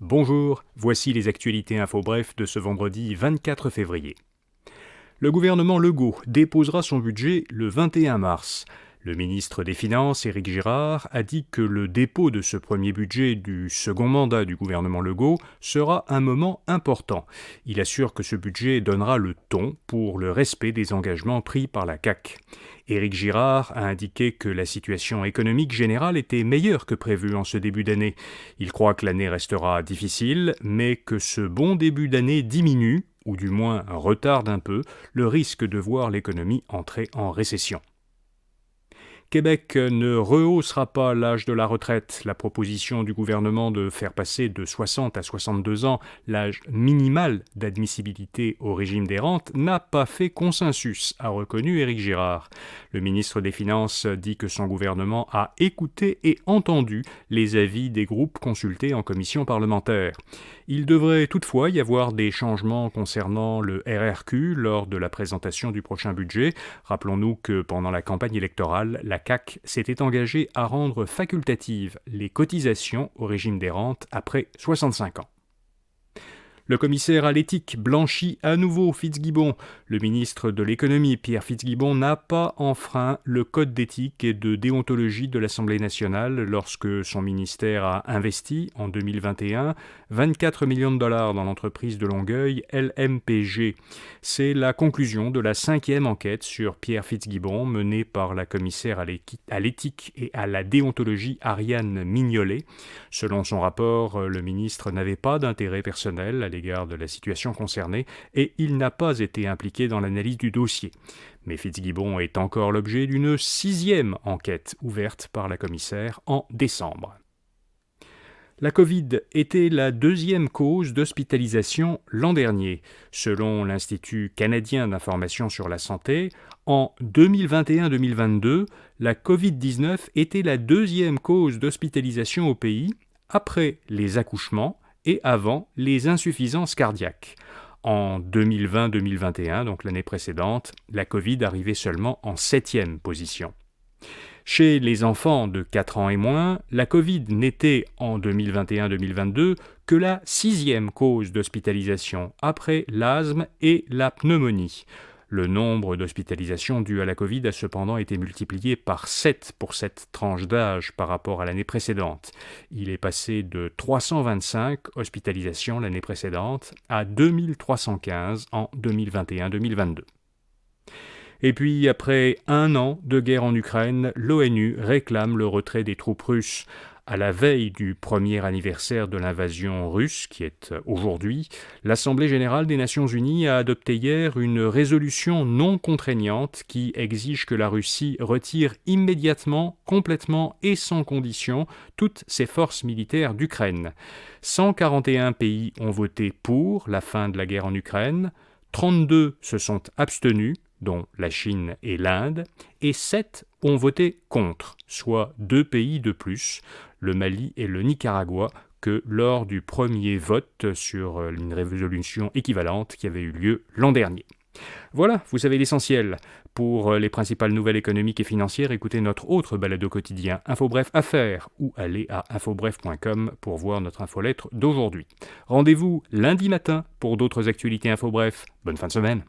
Bonjour, voici les actualités info bref de ce vendredi 24 février. Le gouvernement Legault déposera son budget le 21 mars. Le ministre des Finances, Éric Girard, a dit que le dépôt de ce premier budget du second mandat du gouvernement Legault sera un moment important. Il assure que ce budget donnera le ton pour le respect des engagements pris par la CAQ. Éric Girard a indiqué que la situation économique générale était meilleure que prévu en ce début d'année. Il croit que l'année restera difficile, mais que ce bon début d'année diminue, ou du moins retarde un peu, le risque de voir l'économie entrer en récession. Québec ne rehaussera pas l'âge de la retraite. La proposition du gouvernement de faire passer de 60 à 62 ans l'âge minimal d'admissibilité au régime des rentes n'a pas fait consensus, a reconnu Éric Girard. Le ministre des Finances dit que son gouvernement a écouté et entendu les avis des groupes consultés en commission parlementaire. Il devrait toutefois y avoir des changements concernant le RRQ lors de la présentation du prochain budget. Rappelons-nous que pendant la campagne électorale, la CAQ s'était engagée à rendre facultatives les cotisations au régime des rentes après 65 ans. Le commissaire à l'éthique blanchit à nouveau Fitzgibbon. Le ministre de l'économie, Pierre Fitzgibbon, n'a pas enfreint le code d'éthique et de déontologie de l'Assemblée nationale lorsque son ministère a investi, en 2021, 24 millions de dollars dans l'entreprise de Longueuil, LMPG. C'est la conclusion de la 5e enquête sur Pierre Fitzgibbon menée par la commissaire à l'éthique et à la déontologie Ariane Mignolet. Selon son rapport, le ministre n'avait pas d'intérêt personnel à l'égard de la situation concernée et il n'a pas été impliqué dans l'analyse du dossier. Mais Fitzgibbon est encore l'objet d'une 6e enquête ouverte par la commissaire en décembre. La Covid était la 2e cause d'hospitalisation l'an dernier. Selon l'Institut canadien d'information sur la santé, en 2021-2022, la Covid-19 était la 2e cause d'hospitalisation au pays, après les accouchements et avant les insuffisances cardiaques. En 2020-2021, donc l'année précédente, la Covid arrivait seulement en 7e position. Chez les enfants de 4 ans et moins, la Covid n'était en 2021-2022 que la 6e cause d'hospitalisation, après l'asthme et la pneumonie. Le nombre d'hospitalisations dues à la Covid a cependant été multiplié par 7 pour cette tranche d'âge par rapport à l'année précédente. Il est passé de 325 hospitalisations l'année précédente à 2315 en 2021-2022. Et puis, après un an de guerre en Ukraine, l'ONU réclame le retrait des troupes russes. À la veille du premier anniversaire de l'invasion russe, qui est aujourd'hui, l'Assemblée générale des Nations unies a adopté hier une résolution non contraignante qui exige que la Russie retire immédiatement, complètement et sans condition toutes ses forces militaires d'Ukraine. 141 pays ont voté pour la fin de la guerre en Ukraine, 32 se sont abstenus, dont la Chine et l'Inde, et 7 ont voté contre, soit 2 pays de plus, le Mali et le Nicaragua, que lors du premier vote sur une résolution équivalente qui avait eu lieu l'an dernier. Voilà, vous savez l'essentiel. Pour les principales nouvelles économiques et financières, écoutez notre autre balado quotidien InfoBref Affaires ou allez à infobref.com pour voir notre infolettre d'aujourd'hui. Rendez-vous lundi matin pour d'autres actualités InfoBref. Bonne fin de semaine.